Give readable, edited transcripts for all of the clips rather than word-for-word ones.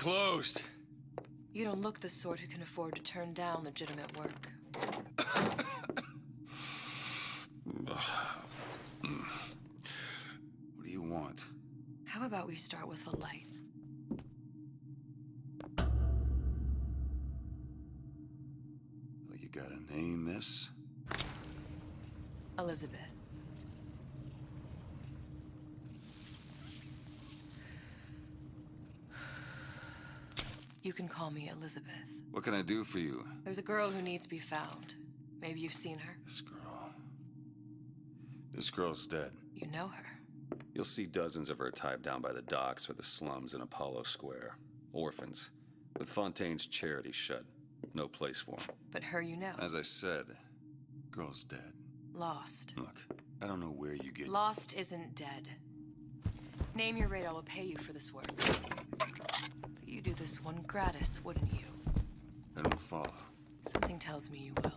closed. You don't look the sort who can afford to turn down legitimate work. What do you want? How about we start with a light? Well, you got a name, miss? Elizabeth. You can call me Elizabeth. What can I do for you? There's a girl who needs to be found. Maybe you've seen her. This girl's dead. You know her. You'll see dozens of her tied down by the docks or the slums in Apollo Square. Orphans. With Fontaine's charity shut. No place for them. But her you know. As I said, girl's dead. Lost. Look, I don't know where you get... Lost isn't dead. Name your rate, I will pay you for this work. But you do this one gratis, wouldn't you? I don't follow. Something tells me you will.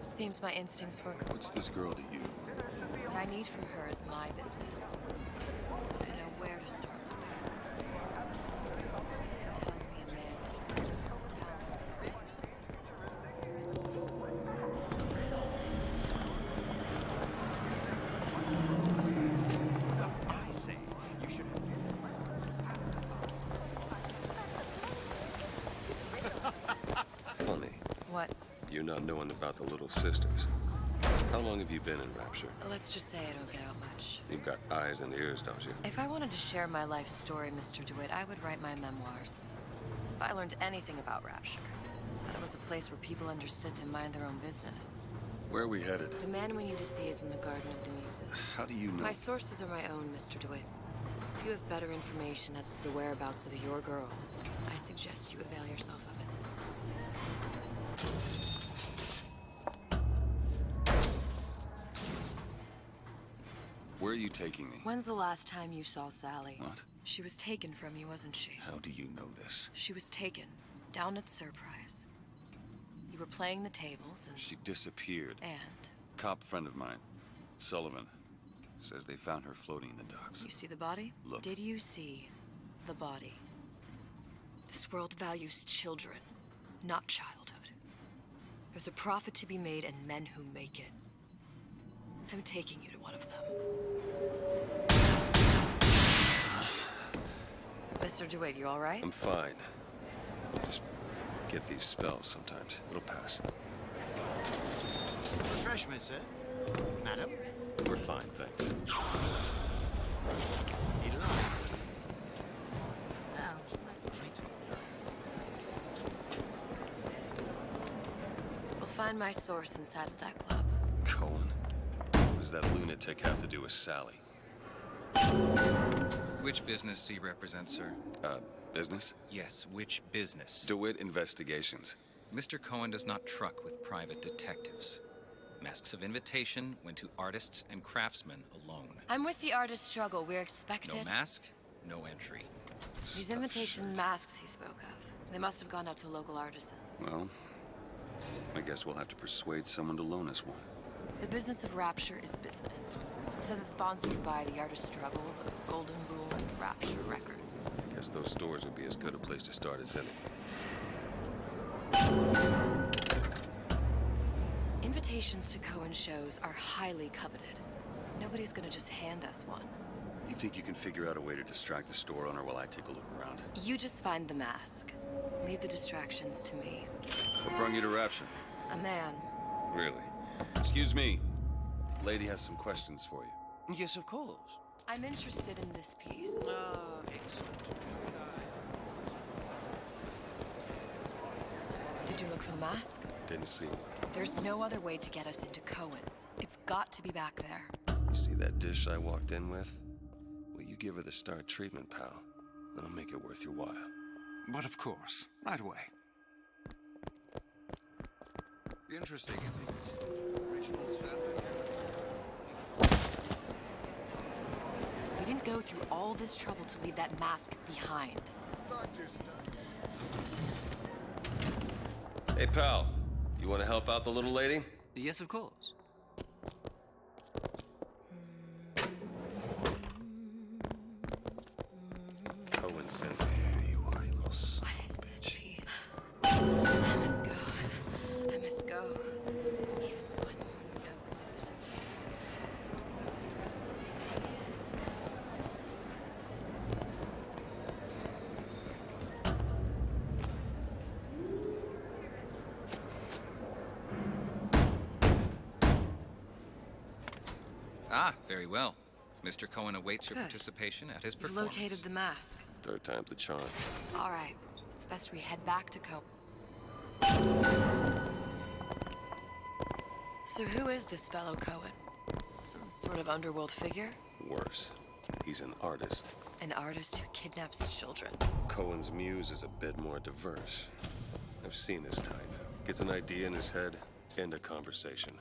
Seems my instincts work. What's this girl to you? What I need from her is my business. I know where to start with her. Something tells me a man with particular talents could use her. I say you should have... Funny. What? You not knowing about the Little Sisters. How long have you been in Rapture? Let's just say I don't get out much. You've got eyes and ears, don't you? If I wanted to share my life story, Mr. DeWitt, I would write my memoirs. If I learned anything about Rapture, that it was a place where people understood to mind their own business. Where are we headed? The man we need to see is in the Garden of the Muses. How do you know? My sources are my own, Mr. DeWitt. If you have better information as to the whereabouts of your girl, I suggest you avail yourself of it. Where are you taking me? When's the last time you saw Sally? What? She was taken from you, wasn't she? How do you know this? She was taken, down at Surprise. You were playing the tables and... She disappeared. And? Cop friend of mine, Sullivan, says they found her floating in the docks. You see the body? Look. Did you see the body? This world values children, not childhood. There's a profit to be made and men who make it. I'm taking you to one of them. Mr. DeWitt, you all right? I'm fine. Just get these spells sometimes. It'll pass. Refreshment, sir. Madam? We're fine, thanks. Need a light? We'll find my source inside of that club. Cohen? What does that lunatic have to do with Sally? Which business do you represent, sir? Business? Yes, which business? DeWitt Investigations. Mr. Cohen does not truck with private detectives. Masks of invitation went to artists and craftsmen alone. I'm with the artist struggle. We're expected. No mask, no entry. These invitation masks he spoke of. They must have gone out to local artisans. Well, I guess we'll have to persuade someone to loan us one. The business of Rapture is business. It says it's sponsored by the Artist Struggle, the Golden Rule, and Rapture Records. I guess those stores would be as good a place to start as any. Invitations to Cohen shows are highly coveted. Nobody's gonna just hand us one. You think you can figure out a way to distract the store owner while I take a look around? You just find the mask. Leave the distractions to me. What brought you to Rapture? A man. Really? Excuse me. Lady has some questions for you. Yes, of course. I'm interested in this piece. Excellent. Did you look for the mask? Didn't see one. There's no other way to get us into Cohen's. It's got to be back there. You see that dish I walked in with? Will you give her the star treatment, pal? That'll make it worth your while. But of course, right away. Interesting, isn't it? Original sandwich. We didn't go through all this trouble to leave that mask behind. Hey, pal. You want to help out the little lady? Yes, of course. Cohen sent me. There you are, you little son What is of a this bitch. piece? I must go. I must go. Even one more note. Ah, very well. Mr. Cohen awaits your Good. participation at his You've performance. located the mask. Third time's the charm. All right. It's best we head back to Co. So who is this fellow Cohen? Some sort of underworld figure? Worse. He's an artist. An artist who kidnaps children. Cohen's muse is a bit more diverse. I've seen this type. Gets an idea in his head, end a conversation.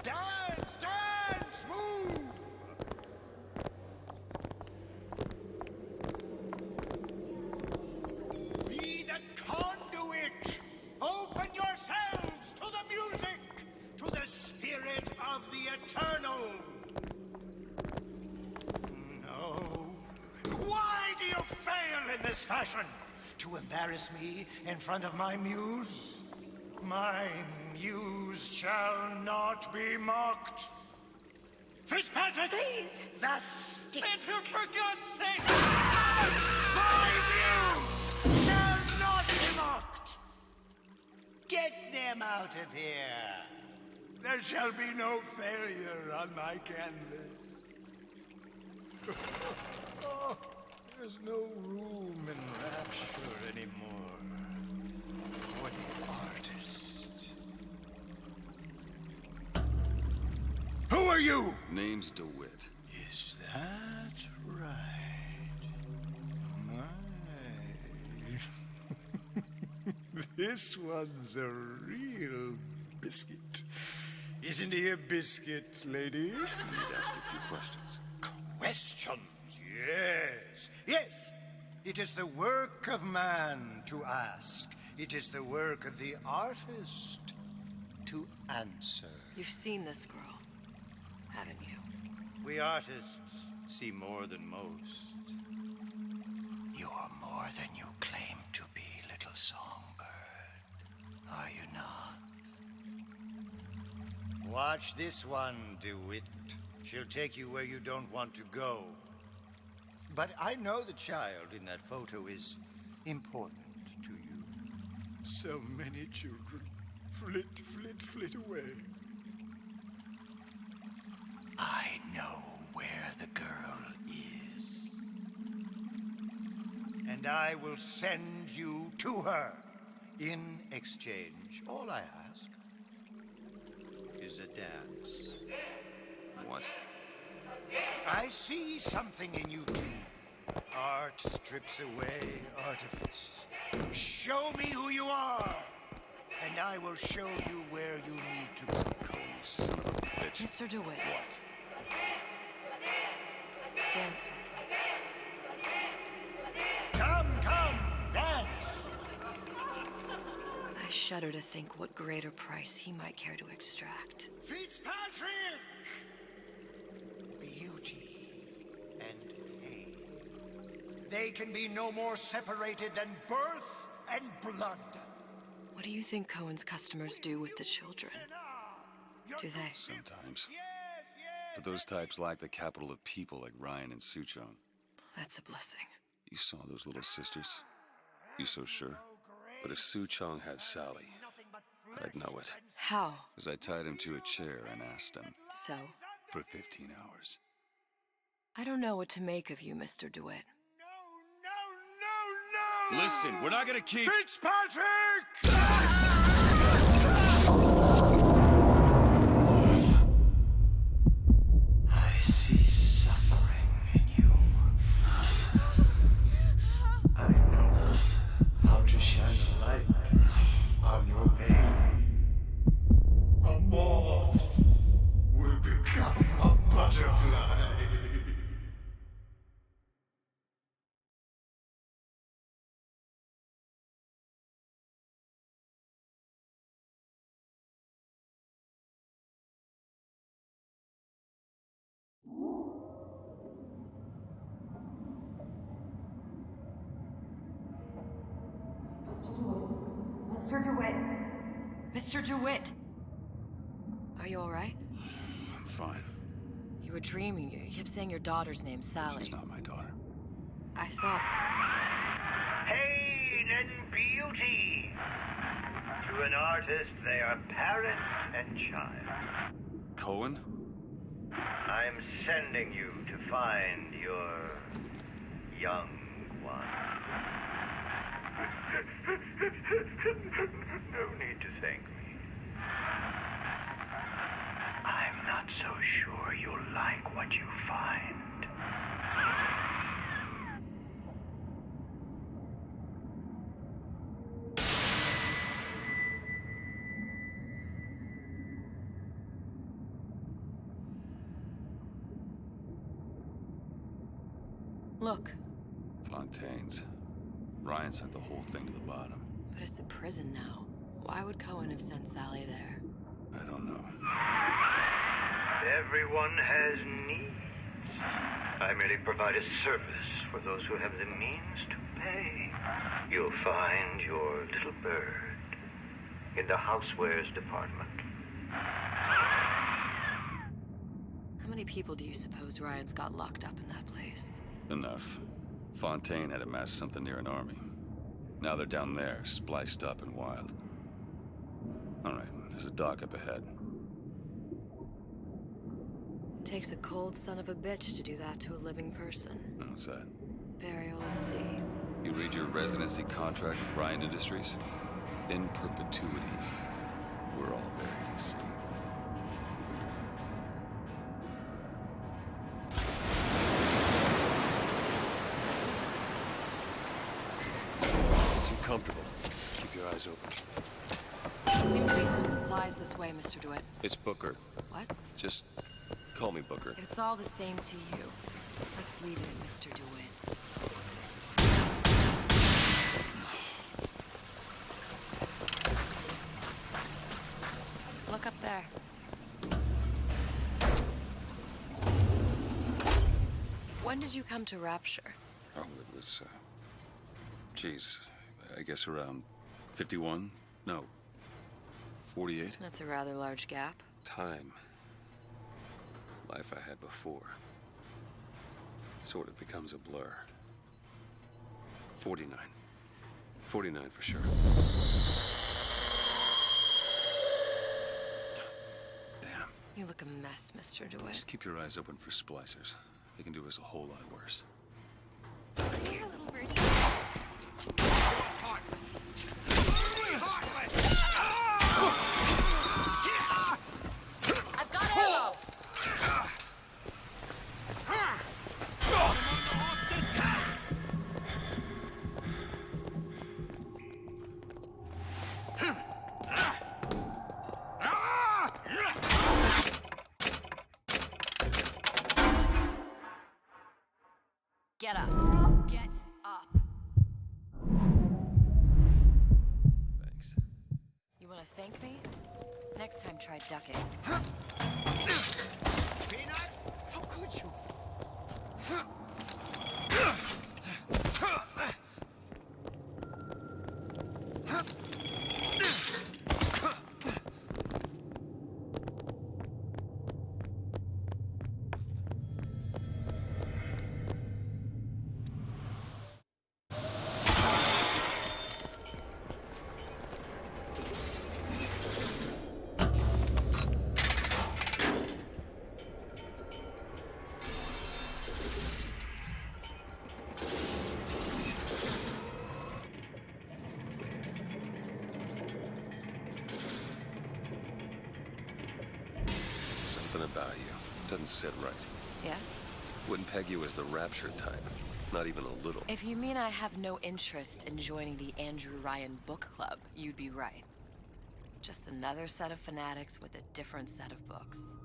Dance, dance, move! Be the conduit! Open yourselves to the music, to the spirit of the eternal! No. Why do you fail in this fashion? To embarrass me in front of my muse? My muse shall not be mocked. Fitzpatrick! Please! The stick! For God's sake! My muse shall not be mocked! Get them out of here! There shall be no failure on my canvas. Oh, there's no room in rapture anymore for the artist. Who are you? Name's DeWitt. Is that right? My. This one's a real biscuit. Isn't he a biscuit, lady? Need ask a few questions. Questions, yes. Yes, it is the work of man to ask. It is the work of the artist to answer. You've seen this girl, haven't you? We artists see more than most. You are more than you claim to be, little songbird. Are you not? Watch this one, DeWitt. She'll take you where you don't want to go. But I know the child in that photo is important to you. So many children flit, flit, flit away. I know where the girl is. And I will send you to her. In exchange, all I ask is a dance. What? I see something in you two. Art strips away artifice. Show me who you are, and I will show you where you need to go. Cohen, son of a bitch. Mr. DeWitt, What? dance with me. Come, come, dance! I shudder to think what greater price he might care to extract. Fitzpatrick! Beauty and pain. They can be no more separated than birth and blood. What do you think Cohen's customers do with the children? Do they? Sometimes. But those types lack the capital of people like Ryan and Suchong. That's a blessing. You saw those little sisters? You so sure? But if Suchong had Sally, I'd know it. How? As I tied him to a chair and asked him So? for 15 hours. I don't know what to make of you, Mr. DeWitt. No! Listen, we're not gonna keep... Fitzpatrick! I see suffering in you. I know how to shine a light on your pain. A moth will become a butterfly. Mr. DeWitt! Mr. DeWitt! Are you alright? I'm fine. You were dreaming. You kept saying your daughter's name, Sally. She's not my daughter. I thought... Pain and beauty. To an artist, they are parent and child. Cohen? I'm sending you to find your young one. No need to thank me. I'm not so sure you'll like what you find. Look, Fontaine's. Ryan sent the whole thing to the bottom. but it's a prison now. Why would Cohen have sent Sally there? I don't know. Everyone has needs. I merely provide a service for those who have the means to pay. You'll find your little bird in the housewares department. How many people do you suppose Ryan's got locked up in that place? Enough. Fontaine had amassed something near an army. Now they're down there, spliced up and wild. All right, there's a dock up ahead. Takes a cold son of a bitch to do that to a living person. What's that? Burial at sea. You read your residency contract with Ryan Industries? In perpetuity, we're all buried at sea. Too comfortable. Keep your eyes open. Seem to be some supplies this way, Mr. DeWitt. It's Booker. What? Just call me Booker. If it's all the same to you, let's leave it at Mr. DeWitt. Look up there. When did you come to Rapture? Oh, it was, geez, I guess around 51? No, 48? That's a rather large gap. Time. Life I had before. Sort of becomes a blur. 49. 49 for sure. Damn. You look a mess, Mr. DeWitt. Just keep your eyes open for splicers. They can do us a whole lot worse. Here, little birdie. Heartless! I've got ammo! Get up. Get up. Thanks. You want to thank me? Next time, try ducking. Peanut? How could you? Something about you doesn't sit right. Yes? Wouldn't peg you as the Rapture type. Not even a little. If you mean I have no interest in joining the Andrew Ryan Book Club, you'd be right. Just another set of fanatics with a different set of books.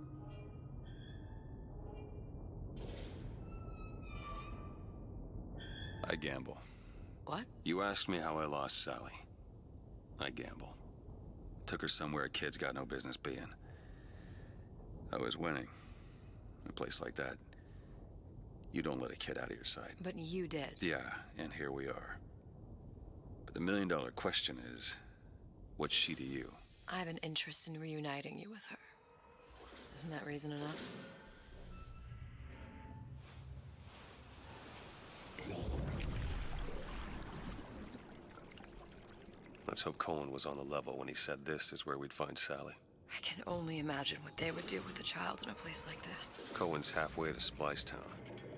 I gamble. What? You asked me how I lost Sally. I gamble. Took her somewhere kids got no business being. I was winning. In a place like that, you don't let a kid out of your sight. But you did. Yeah, and here we are. But the million-dollar question is, What's she to you? I have an interest in reuniting you with her. Isn't that reason enough? Let's hope Cohen was on the level when he said this is where we'd find Sally. I can only imagine what they would do with a child in a place like this. Cohen's halfway to Splicetown.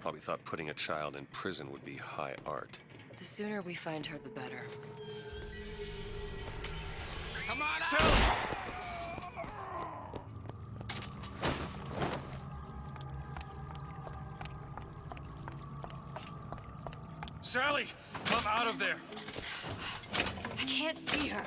Probably thought putting a child in prison would be high art. The sooner we find her, the better. Come on out! Sally! Come out of there! I can't see her.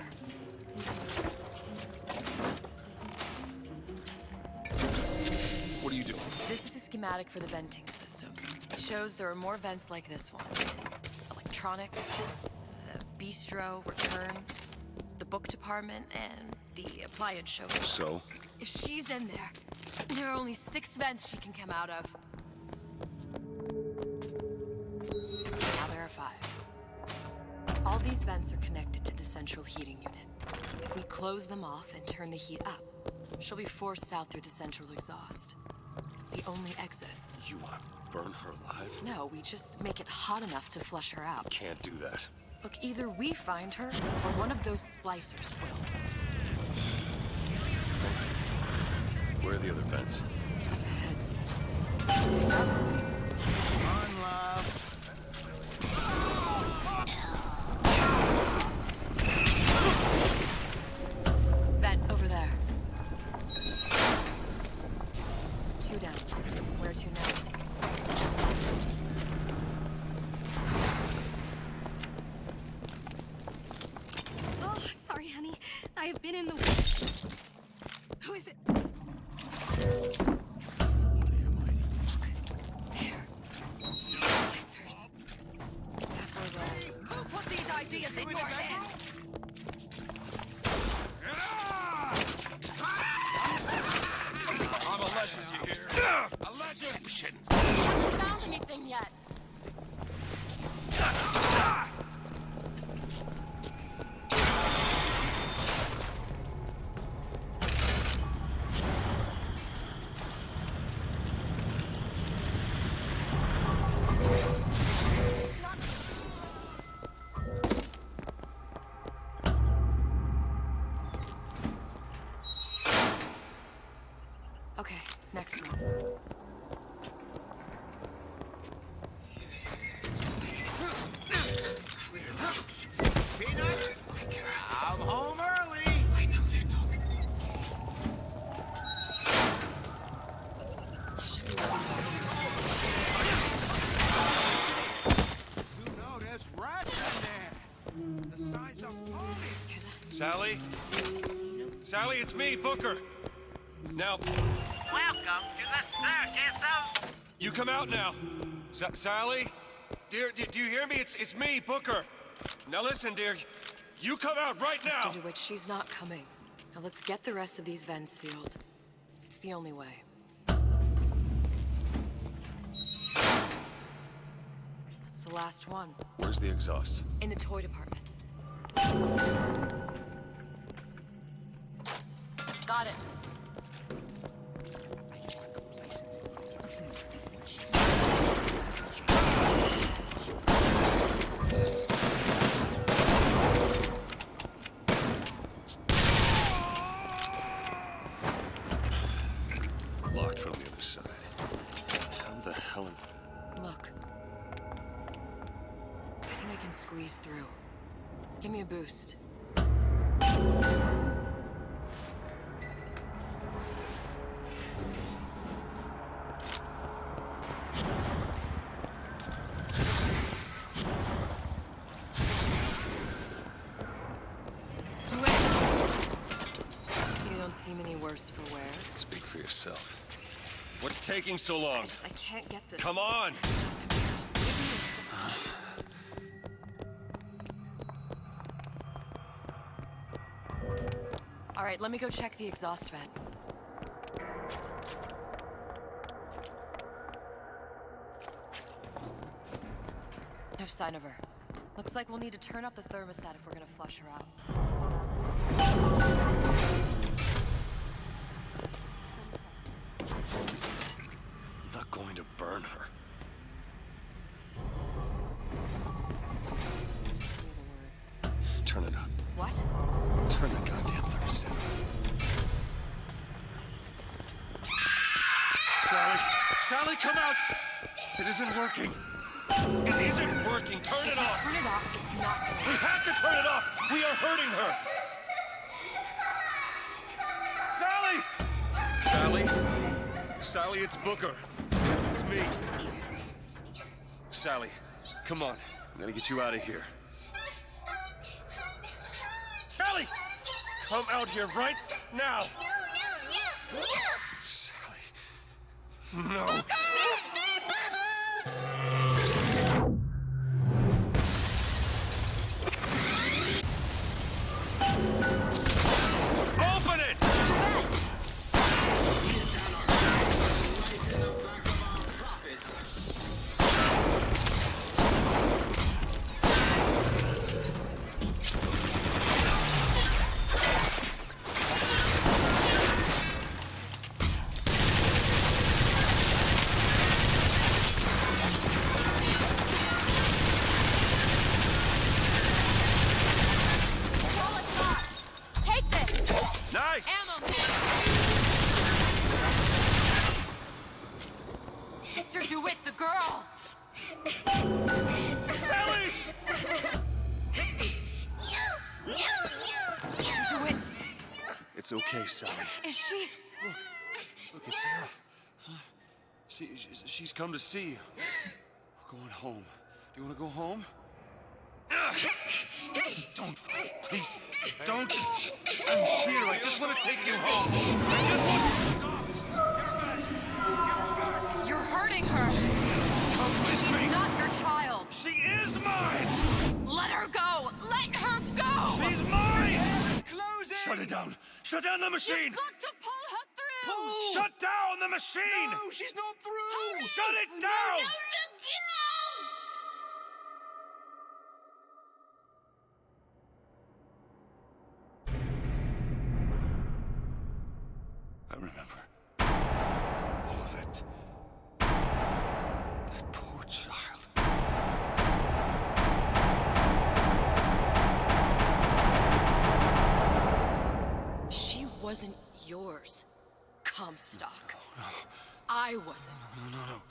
What are you doing? This is a schematic for the venting system. It shows there are more vents like this one. Electronics, the bistro, returns, the book department, and the appliance showroom. So? If she's in there are only 6 vents she can come out of. Now there are 5. All these vents are connected to the central heating unit. If we close them off and turn the heat up, she'll be forced out through the central exhaust. It's the only exit. You want to burn her alive? No, we just make it hot enough to flush her out. Can't do that. Look, either we find her, or one of those splicers will. Where are the other vents? Come on, love. Vent, over there. 2 down. Where to now? Oh, sorry, honey. I have been in the... Who is it? There. Splicers. Halfway there. Who put these ideas in your head? I'm a legend, you hear? A legend! Deception. I haven't found anything yet. Okay, next one. Peanut, I'm home early. I know they're talking. You know there's rats in there. The size of ponies. Sally? Sally, it's me, Booker. Now, Welcome to the circus of... you come out now. Sally? Dear, do you hear me? It's me, Booker. Now listen, dear. You come out right now. Mr. DeWitt, she's not coming. Now let's get the rest of these vents sealed. It's the only way. That's the last one. Where's the exhaust? In the toy department. Got it. Locked from the other side. How the hell? Look. I think I can squeeze through. Give me a boost. Do it! You don't seem any worse for wear. Speak for yourself. What's taking so long? I can't get the... Come on! Just give me a second. All right, let me go check the exhaust vent. No sign of her. Looks like we'll need to turn up the thermostat if we're gonna flush her out. I'm not going to burn her. Turn it up. What? Turn the goddamn thermostat up. Sally! Sally, come out! It isn't working. It isn't working. Turn it off. Turn it off, it's not gonna We have to turn it off. We are hurting her. Sally! Sally? Sally, it's Booker. It's me. Sally, come on. I'm gonna get you out of here. Sally! Come out here right now! Sally. No. Open it! Take this! Nice! Ammo! Mr. DeWitt, the girl! Sally! Mr. DeWitt, It's okay, Sally. is she? Look, it's Sarah. She's come to see you. We're going home. Do you want to go home? Don't, please, don't. I'm here. I just want to take you home. I just want. You're hurting her! Come with She's me. not your child! She is mine. Let her go! Let her go! She's mine. Shut it down. Shut down the machine. You've got to pull her through! Shut down the machine. No, she's not through! Shut it down. No, look I remember all of it. That poor child. She wasn't yours, Comstock. I wasn't. No.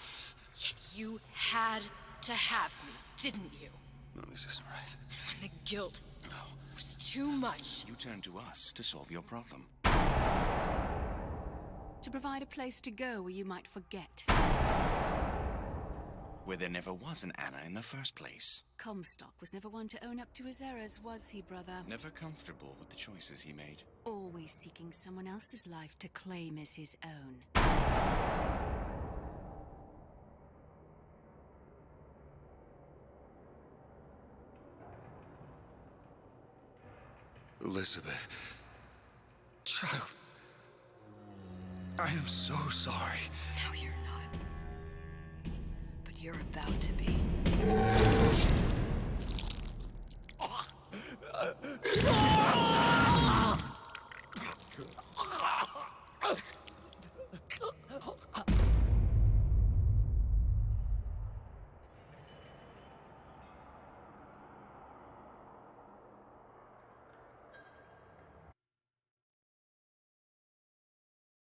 Yet you had to have me, didn't you? No, this isn't right. When the guilt was too much. You turn to us to solve your problem. To provide a place to go where you might forget. Where there never was an Anna in the first place. Comstock was never one to own up to his errors, was he, brother? Never comfortable with the choices he made. Always seeking someone else's life to claim as his own. Elizabeth. Child. I am so sorry. No, you're not. But you're about to be.